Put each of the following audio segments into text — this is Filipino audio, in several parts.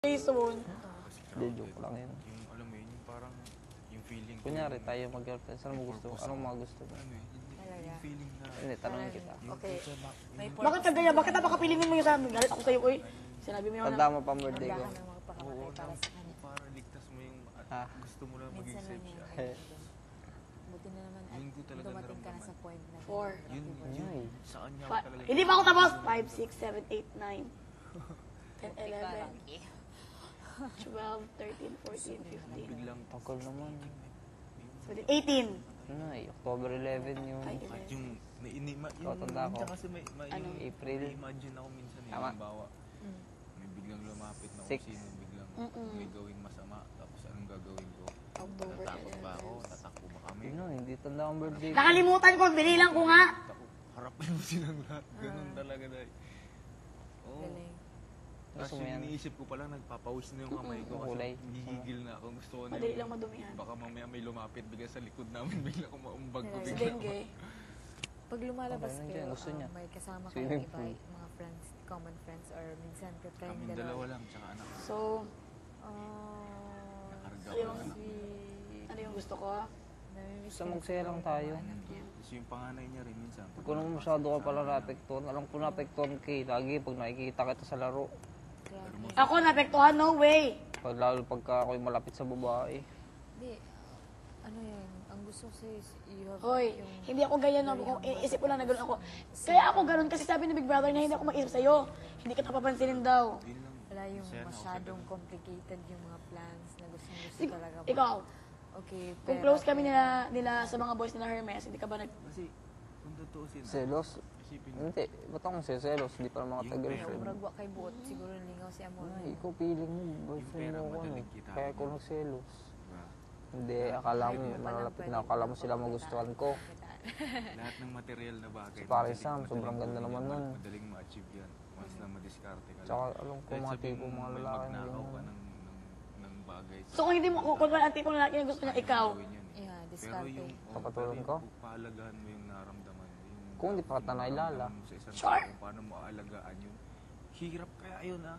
Jason. Hindi, joke lang yun. Yung alam mo yun, yung parang yung feeling ko. Kunyari tayo mag-girlfriend, saan mo gusto? Anong mga gusto mo? Ano eh, yung feeling na. Hindi, tanongin kita. Okay. May Bakit ka ganyan? Bakit napakapilingin mo yung sa amin? Galit ako sa'yo, oy. Sinabi mo yun Tanda mo pa birthday ko. Dahan ng mga pakamatay para sa kanya. Para ligtas mo yung Ha? gusto mo lang maging Minsan lang safe yan. siya. Buti na naman at Yun ko talaga dumating ka na naramdaman. sa point na. 4. Yun, Ay. sa kanya ako talaga. Hindi pa ako tapos. 5, 6, 7, 8, 9, 10, 11, 12, 13, 14, 15, Biglang Tagal naman. 17, 18. Ay, October 11 yun. Ay, at yung Tanda ko. minsan kasi may Ano? yung April. imagine ako minsan eh, Tama. halimbawa may biglang lumapit na Six. kung sino biglang Mm-mm. may gawing masama tapos anong gagawin ko? October Tatakot ba ako? 11. Tatakbo ba kami? Yun na, hindi tanda ang birthday ko. Nakalimutan ko, binilang ko nga. Harapin mo silang lahat. Ganun talaga dahil. Oo. Galing. Gusto Kasi mo yan? iniisip ko palang nagpapawis na yung kamay ko Kulay. kasi gigigil na ako. Gusto ko na Madali lang madumihan. baka mamaya may lumapit bigla sa likod namin bigla ko maumbag ko Si Si bigla. Dengue. Pag lumalabas Okay, kayo, gusto niya. may kasama Swimming kayong iba, mga friends, common friends, or minsan kayong Kaming dalawa lang tsaka anak ko. So, Oh, Nakarga ano ko yung, lang. sweet. ano yung gusto ko? Namimiss Basta ko na magsaya siguro lang yung tayo. mga anak niya. Tapos yung panganay niya rin minsan. Hindi ko naman masyado ka pala naapektuhan. Alam ko naapektuhan kay lagi pag nakikita kita sa laro. Grabe. Ako, napektuhan, no way. Pag, lalo pagka ako'y malapit sa babae. Hindi, ano yun, ang gusto ko sa'yo is you have Hoy, yung... hindi ako ganyan, no? Kung iisip ko lang na gano'n ako. Kaya ako gano'n kasi sabi ni Big Brother na hindi ako mag-isip sa'yo. Hindi ka napapansinin daw. Yun lang. Wala yung Masaya na ako sa masyadong ganun. complicated yung mga plans na gusto talaga. Ikaw, Okay, kung pero... close kami nila sa mga boys nila Hermes, hindi ka ba Kasi kung tutuusin. Selos? Isipin mo. Hindi. Ba't akong selos? Hindi pa mga Kaya taga-girlfriend. umuragwa kay buot, siguro lingaw si Amor. Ay, ikaw feeling mo. Boyfriend pera, mo ako. madaling kitain Kaya ko yun. nagselos. Diba? Hindi, akala mo, malalapit na akala mo sila magustuhan ko. Lahat ng material na bagay. Si Pare madaling- Sam, sobrang madaling ganda gawin naman yan, nun. Madaling ma-achieve yan. Once na ma-discarte ka lang. Tsaka alam ko Kahit mga sabihin tipo mo mga may lalaki na magnakaw ka ganyan. ng bagay. So kung hindi mo, kung wala ang tipong lalaki na gusto niya, ikaw. Gawin yan eh. Yeah, Pero discarte. yung Papatulong pero ko? yung pahalagahan mo yung naramdaman mo. Yung Kung hindi pa kita nailala. naramdaman mo sa isang Sure. tao, kung paano mo aalagaan yun. Hirap kaya yun ah.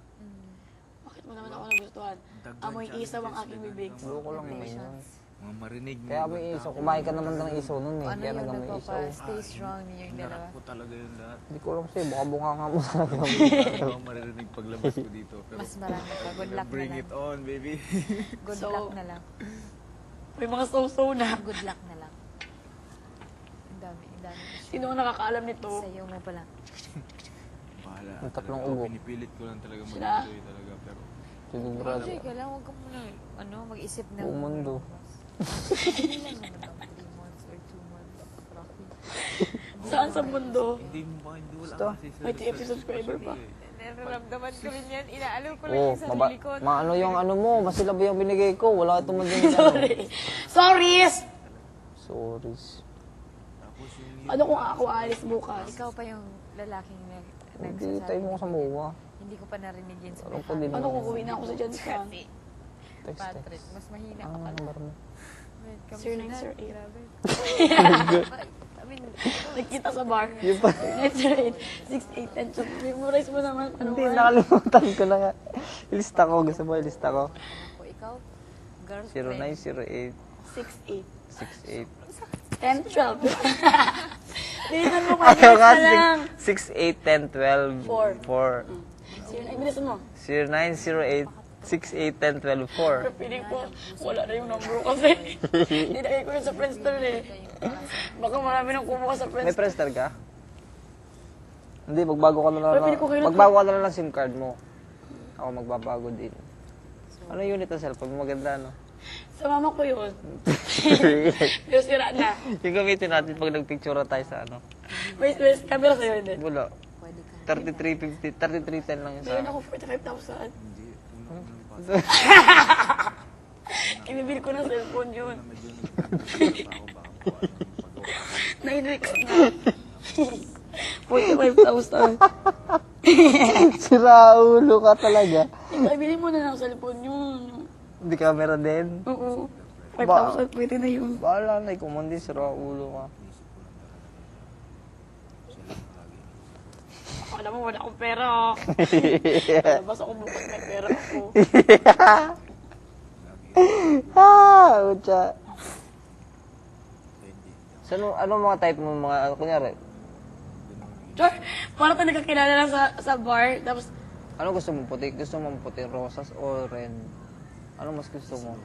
Bakit mo naman ako nagustuhan? Dagdag Amoy isaw ang aking bibig. Loko lang naman yun. Mga marinig mo. Kaya yung may ibang isaw. tao. Kumain ka naman ng isaw nun eh. Ano Kaya yun, nagamoy isaw. stay strong ninyong dalawa. Hinarap ko talaga yun lahat. Hindi ko alam sa'yo. Baka bunga nga mo sa akin. Ano ang maririnig paglabas ko dito. Pero Mas marami pa. Good luck na bring lang. it on, baby. Good So- luck na lang. May mga so-so na. Good luck na lang. Ang dami, ang dami. Sino ang nakakaalam nito? Sa'yo mo pala. Bahala. Yung tatlong Talaga, ugo. Pinipilit ko lang talaga Sila? mag-enjoy talaga. Pero Sinigurado. Enjoy ka lang. Huwag ka muna, mag-isip na. Buong mundo. Hindi lang naman ang 3 months or 2 months. Rocky. Saan sa mundo? hindi mo ba, hindi wala Basta. kasi sa... May TFC subscriber pa. Nararamdaman ko rin yan. Inaalam ko lang Oh, yung sarili ko. maano yung ano mo, masilab yung binigay ko. Wala ito man din. Sorry. Sorry! Sorry. Tapos yung... Ano kung ako aalis bukas? Ikaw pa yung lalaking Hindi nagsasabi. tayo mo sa muwa. Hindi ko pa narinig yun sa Alam ko mga din. Ano kung uwi na ako sa Johnstown? Text, Patrick. text. Mas mahina ka Ano pala. ang number mo? Wait, kami Sir nine, sila. sir eight. Grabe. I mean, Nagkita sa bar. Yung pa. 6, 8, 10. Memorize mo naman. Ano Hindi, ba? nakalimutan ko na nga. Ilista ko. Gusto mo ilista ko? ako, ikaw, girlfriend. 0908 6, 8. 68. 10, 12. Tinitan mo Ayaw pa ka, lang. 68 10 12 Four. 4. Sino na? Bilisan mo. 0908 68 10 12 4. Pero feeling ko, wala na yung number ko kasi. Nilagay ko yun sa Friendster eh. Baka marami nang kumuha sa May Friendster. Friendster ka? Hindi, magbago ka na lang. Pero pili ko kailan- Magbago ka na lang ng SIM card mo. Ako magbabago din. Ano unit ng cellphone? Maganda, no? Sa mama ko yun. Pero sira na. Yung gamitin natin pag nagpicture tayo sa ano. Wait, camera sa'yo hindi. Wala. Pwede ka. 3350, 3310 lang yun sa Meron akin. ako 45,000. Hindi. Unang pasok Ibibili ko ng cellphone yun. na medyo nagpapagawa ako baka kung ano yung pagawa. 9 weeks na. 45,000. Sira ulo ka talaga. Ibili mo na ng cellphone yun. Hindi camera din. Oo. 5,000 pwede na yun. Bahala na, ikaw man din, sira ulo ka. Akala naman, wala akong pera. Labas ako bukas, may pera ako. Ucha. So, ano mga type mo mga, kunyari, Char, parang tayo nagkakilala lang sa bar. Tapos, ano gusto mo puti? Gusto mo puti, rosas o red? Ano mas gusto mo?